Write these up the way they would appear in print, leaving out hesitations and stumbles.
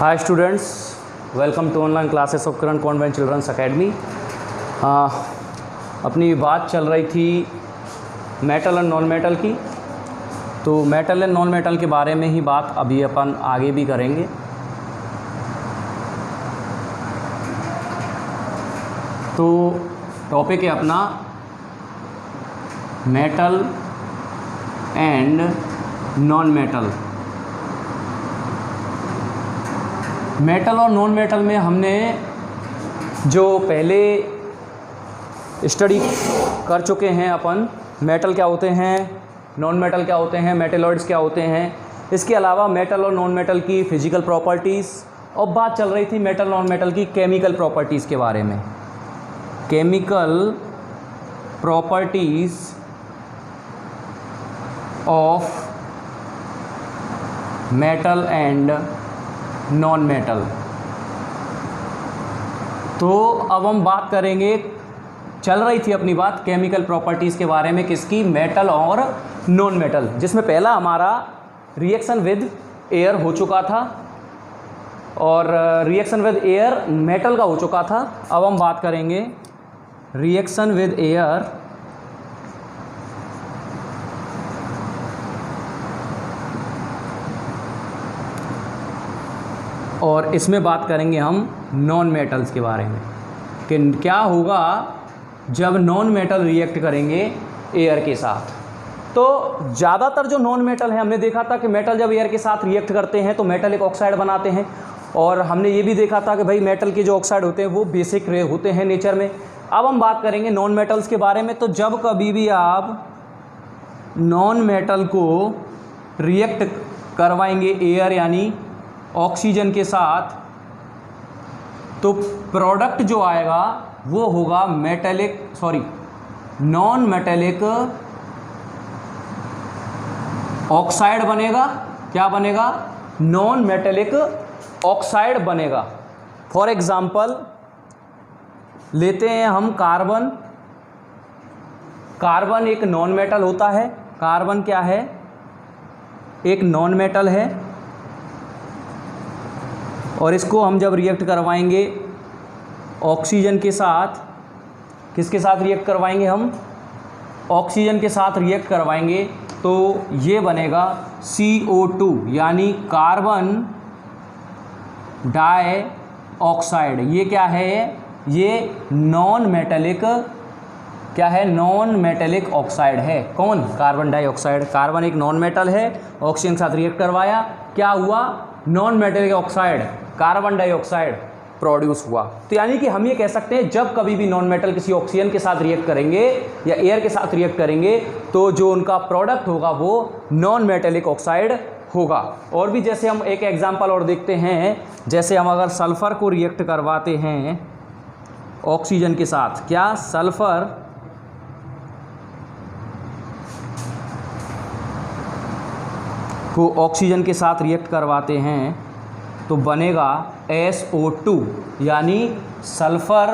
Hi students, welcome to online classes of Kiran convent children's academy. अपनी बात चल रही थी मेटल एंड नॉन मेटल की, तो मेटल एंड नॉन मेटल के बारे में ही बात अभी अपन आगे भी करेंगे। तो टॉपिक है अपना metal and non metal. Metal और नॉन मेटल में हमने जो पहले स्टडी कर चुके हैं अपन, मेटल क्या होते हैं, नॉन मेटल क्या होते हैं, मेटेलॉइड्स क्या होते हैं। इसके अलावा मेटल और नॉन मेटल की फ़िज़िकल प्रॉपर्टीज़, और बात चल रही थी मेटल नॉन मेटल की केमिकल प्रॉपर्टीज़ के बारे में। Chemical properties of metal and non metal. तो अब हम बात करेंगे, चल रही थी अपनी बात केमिकल प्रॉपर्टीज़ के बारे में, किसकी, मेटल और नॉन मेटल, जिसमें पहला हमारा रिएक्शन विद एयर हो चुका था और रिएक्शन विद एयर मेटल का हो चुका था। अब हम बात करेंगे रिएक्शन विद एयर और इसमें बात करेंगे हम नॉन मेटल्स के बारे में कि क्या होगा जब नॉन मेटल रिएक्ट करेंगे एयर के साथ। तो ज़्यादातर जो नॉन मेटल है, हमने देखा था कि मेटल जब एयर के साथ रिएक्ट करते हैं तो मेटल एक ऑक्साइड बनाते हैं, और हमने ये भी देखा था कि भाई मेटल के जो ऑक्साइड होते हैं वो बेसिक होते हैं नेचर में। अब हम बात करेंगे नॉन मेटल्स के बारे में। तो जब कभी भी आप नॉन मेटल को रिएक्ट करवाएंगे एयर यानी ऑक्सीजन के साथ, तो प्रोडक्ट जो आएगा वो होगा नॉन मेटेलिक ऑक्साइड बनेगा। क्या बनेगा? नॉन मेटेलिक ऑक्साइड बनेगा। फॉर एग्जांपल लेते हैं हम कार्बन। कार्बन एक नॉन मेटल होता है। कार्बन क्या है? एक नॉन मेटल है, और इसको हम जब रिएक्ट करवाएंगे ऑक्सीजन के साथ, किसके साथ रिएक्ट करवाएंगे हम? ऑक्सीजन के साथ रिएक्ट करवाएंगे, तो ये बनेगा CO2 यानी कार्बन डाई ऑक्साइड। ये क्या है? ये नॉन मेटेलिक, क्या है? नॉन मेटेलिक ऑक्साइड है। कौन? Carbon dioxide. कार्बन एक नॉन मेटल है, ऑक्सीजन के साथ रिएक्ट करवाया, क्या हुआ? Non metallic oxide, carbon dioxide produce हुआ। तो यानी कि हम ये कह सकते हैं जब कभी भी नॉन मेटल किसी ऑक्सीजन के साथ रिएक्ट करेंगे या एयर के साथ रिएक्ट करेंगे तो जो उनका प्रोडक्ट होगा वो नॉन मेटेलिक ऑक्साइड होगा। और भी जैसे हम एक एग्जांपल और देखते हैं, जैसे हम अगर सल्फ़र को रिएक्ट करवाते हैं ऑक्सीजन के साथ, क्या सल्फ़र को ऑक्सीजन के साथ रिएक्ट करवाते हैं तो बनेगा SO2 यानी सल्फ़र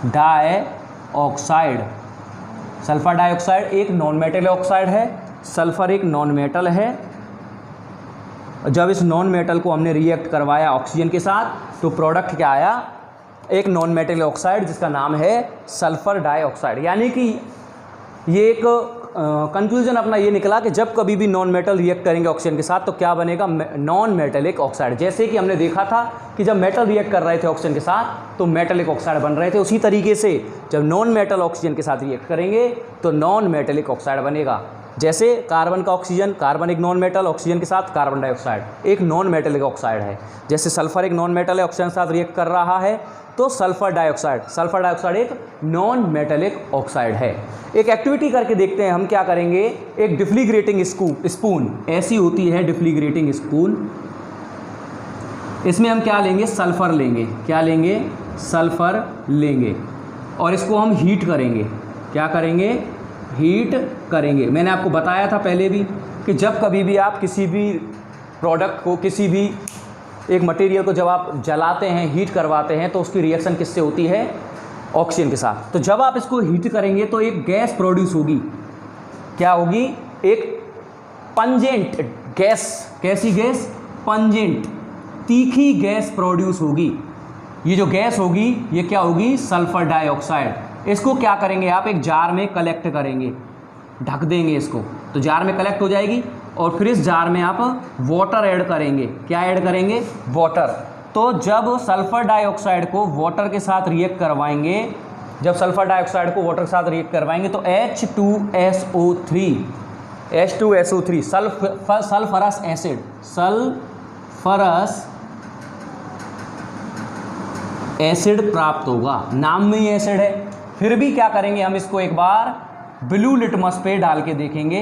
डाइऑक्साइड। सल्फ़र डाइऑक्साइड एक नॉन मेटल ऑक्साइड है, सल्फ़र एक नॉन मेटल है। जब इस नॉन मेटल को हमने रिएक्ट करवाया ऑक्सीजन के साथ तो प्रोडक्ट क्या आया? एक नॉन मेटल ऑक्साइड जिसका नाम है सल्फ़र डाइऑक्साइड। यानी कि ये एक कंक्लूजन अपना ये निकला कि जब कभी भी नॉन मेटल रिएक्ट करेंगे ऑक्सीजन के साथ तो क्या बनेगा? Non metallic oxide. जैसे कि हमने देखा था कि जब मेटल रिएक्ट कर रहे थे ऑक्सीजन के साथ तो मेटेलिक ऑक्साइड बन रहे थे, उसी तरीके से जब नॉन मेटल ऑक्सीजन के साथ रिएक्ट करेंगे तो नॉन मेटेलिक ऑक्साइड बनेगा। जैसे कार्बन का ऑक्सीजन, कार्बन एक नॉन मेटल, ऑक्सीजन के साथ कार्बन डाइऑक्साइड एक नॉन मेटेलिक ऑक्साइड है। जैसे सल्फ़र एक नॉन मेटल है, ऑक्सीजन के साथ रिएक्ट कर रहा है तो सल्फ़र डाइऑक्साइड एक नॉन मेटेलिक ऑक्साइड है। एक एक्टिविटी करके देखते हैं हम, क्या करेंगे? एक डिफ्लिग्रेटिंग स्पून ऐसी होती है, डिफ्लिग्रेटिंग स्पून। इसमें हम क्या लेंगे? सल्फ़र लेंगे। क्या लेंगे? सल्फ़र लेंगे, और इसको हम हीट करेंगे। क्या करेंगे? हीट करेंगे। मैंने आपको बताया था पहले भी कि जब कभी भी आप किसी भी प्रोडक्ट को, किसी भी एक मटेरियल को जब आप जलाते हैं, हीट करवाते हैं, तो उसकी रिएक्शन किससे होती है? ऑक्सीजन के साथ। तो जब आप इसको हीट करेंगे तो एक गैस प्रोड्यूस होगी। क्या होगी? एक पंजेंट गैस। कैसी गैस? पंजेंट, तीखी गैस प्रोड्यूस होगी। ये जो गैस होगी ये क्या होगी? Sulphur dioxide. इसको क्या करेंगे आप? एक जार में कलेक्ट करेंगे, ढक देंगे इसको, तो जार में कलेक्ट हो जाएगी और फिर इस जार में आप वाटर ऐड करेंगे। क्या ऐड करेंगे? वाटर। तो जब सल्फर डाइऑक्साइड को वाटर के साथ रिएक्ट करवाएंगे, जब सल्फर डाइऑक्साइड को वाटर के साथ रिएक्ट करवाएंगे तो H2SO3 sulphurous acid, sulphurous acid प्राप्त होगा। नाम में ही एसिड है। फिर भी क्या करेंगे हम? इसको एक बार ब्लू लिटमस पे डाल के देखेंगे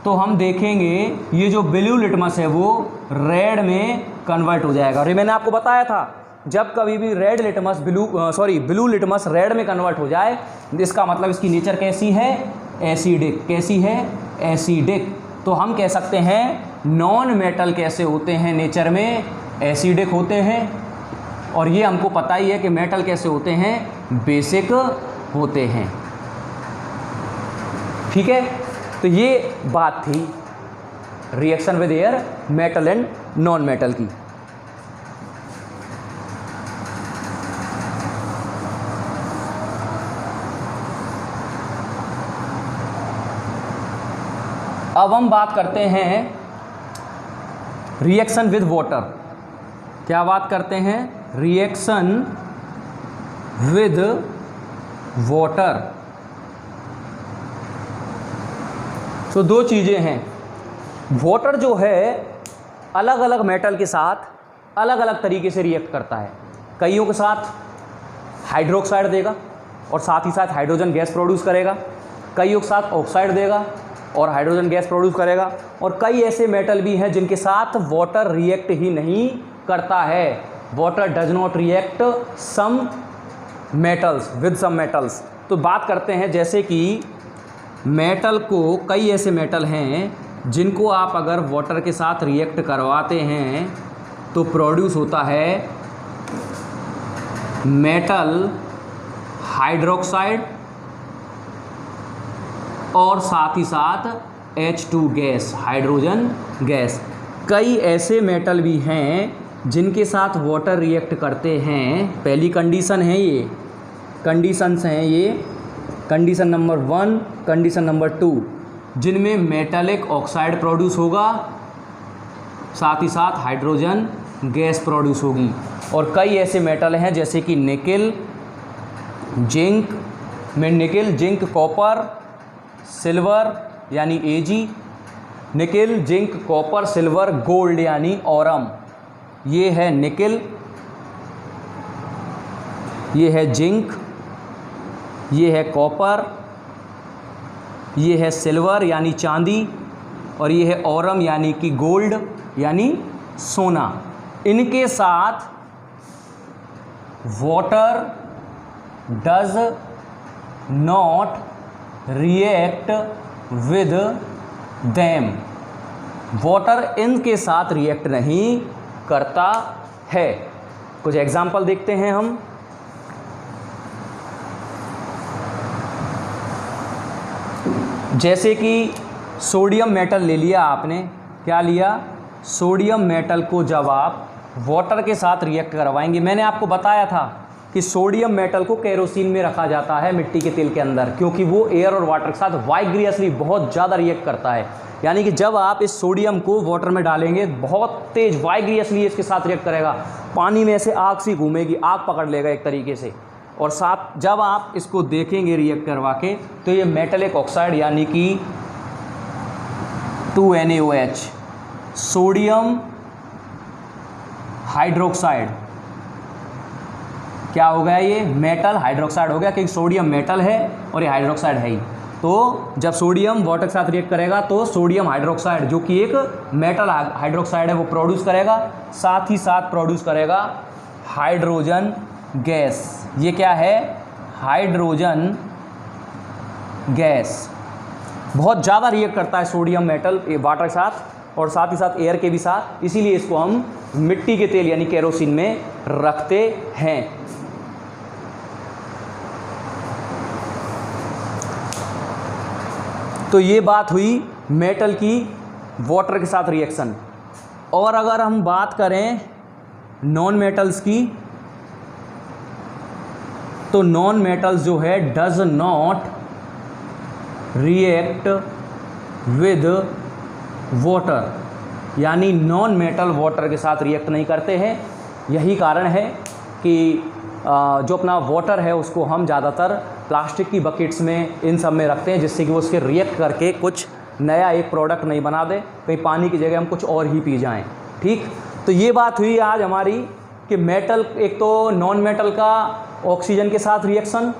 तो हम देखेंगे ये जो ब्लू लिटमस है वो रेड में कन्वर्ट हो जाएगा। और ये मैंने आपको बताया था, जब कभी भी red litmus blue litmus red में कन्वर्ट हो जाए, इसका मतलब इसकी नेचर कैसी है? एसिडिक। कैसी है? एसिडिक। तो हम कह सकते हैं नॉन मेटल कैसे होते हैं नेचर में? एसिडिक होते हैं। और ये हमको पता ही है कि मेटल कैसे होते हैं? बेसिक होते हैं। ठीक है, तो ये बात थी reaction with air, metal and non metal की। अब हम बात करते हैं रिएक्शन विद वाटर। क्या बात करते हैं? Reaction with water. तो दो चीज़ें हैं। वाटर जो है अलग अलग मेटल के साथ अलग अलग तरीके से रिएक्ट करता है। कईयों के साथ हाइड्रोक्साइड देगा और साथ ही साथ हाइड्रोजन गैस प्रोड्यूस करेगा, कईयों के साथ ऑक्साइड देगा और हाइड्रोजन गैस प्रोड्यूस करेगा, और कई ऐसे मेटल भी हैं जिनके साथ वाटर रिएक्ट ही नहीं करता है। Water does not react some metals with some metals. तो बात करते हैं जैसे कि मेटल को, कई ऐसे मेटल हैं जिनको आप अगर वाटर के साथ रिएक्ट करवाते हैं तो प्रोड्यूस होता है मेटल हाइड्रोक्साइड और साथ ही साथ H2 गैस, हाइड्रोजन गैस। कई ऐसे मेटल भी हैं जिनके साथ वाटर रिएक्ट करते हैं। पहली कंडीशन है ये, कंडीशंस हैं ये, कंडीशन नंबर 1, कंडीशन नंबर 2, जिनमें मेटालिक ऑक्साइड प्रोड्यूस होगा, साथ ही साथ हाइड्रोजन गैस प्रोड्यूस होगी। और कई ऐसे मेटल हैं जैसे कि निकिल, जिंक में निकिल, जिंक, कॉपर, सिल्वर यानी Ag, nickel, zinc, copper, silver, gold यानी औरम। ये है निकिल, ये है जिंक, ये है कॉपर, ये है सिल्वर यानी चांदी, और ये है औरम यानी कि गोल्ड यानी सोना। इनके साथ water does not react with them. Water इनके साथ रिएक्ट नहीं करता है। कुछ एग्जाम्पल देखते हैं हम। जैसे कि सोडियम मेटल ले लिया आपने, क्या लिया? सोडियम मेटल को जब आप वाटर के साथ रिएक्ट करवाएंगे, मैंने आपको बताया था कि सोडियम मेटल को केरोसिन में रखा जाता है मिट्टी के तेल के अंदर, क्योंकि वो एयर और वाटर के साथ वाइग्रियसली बहुत ज़्यादा रिएक्ट करता है। यानी कि जब आप इस सोडियम को वाटर में डालेंगे, बहुत तेज वाइग्रियसली इसके साथ रिएक्ट करेगा, पानी में ऐसे आग सी घूमेगी, आग पकड़ लेगा एक तरीके से। और साथ जब आप इसको देखेंगे रिएक्ट करवा के, तो ये मेटलिक ऑक्साइड यानी कि 2NaOH, सोडियम हाइड्रोक्साइड, क्या हो गया? ये मेटल हाइड्रोक्साइड हो गया, क्योंकि सोडियम मेटल है और ये हाइड्रोक्साइड है ही। तो जब सोडियम वाटर के साथ रिएक्ट करेगा तो सोडियम हाइड्रोक्साइड, जो कि एक मेटल हाइड्रोक्साइड है, वो प्रोड्यूस करेगा, साथ ही साथ प्रोड्यूस करेगा हाइड्रोजन गैस। ये क्या है? Hydrogen gas. बहुत ज़्यादा रिएक्ट करता है सोडियम मेटल वाटर के साथ, और साथ ही साथ एयर के भी साथ, इसीलिए इसको हम मिट्टी के तेल यानी केरोसिन में रखते हैं। तो ये बात हुई मेटल की वाटर के साथ रिएक्शन। और अगर हम बात करें नॉन मेटल्स की, तो नॉन मेटल्स जो है does not react with water, यानी नॉन मेटल वाटर के साथ रिएक्ट नहीं करते हैं। यही कारण है कि जो अपना वाटर है उसको हम ज़्यादातर प्लास्टिक की बकेट्स में इन सब में रखते हैं, जिससे कि वो उसके रिएक्ट करके कुछ नया एक प्रोडक्ट नहीं बना दे, कहीं पानी की जगह हम कुछ और ही पी जाएं। ठीक, तो ये बात हुई आज हमारी कि मेटल, एक तो नॉन मेटल का ऑक्सीजन के साथ रिएक्शन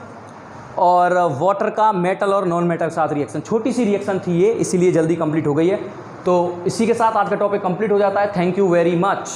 और वाटर का मेटल और नॉन मेटल के साथ रिएक्शन। छोटी सी रिएक्शन थी ये, इसीलिए जल्दी कंप्लीट हो गई है। तो इसी के साथ आज का टॉपिक कंप्लीट हो जाता है। Thank you very much.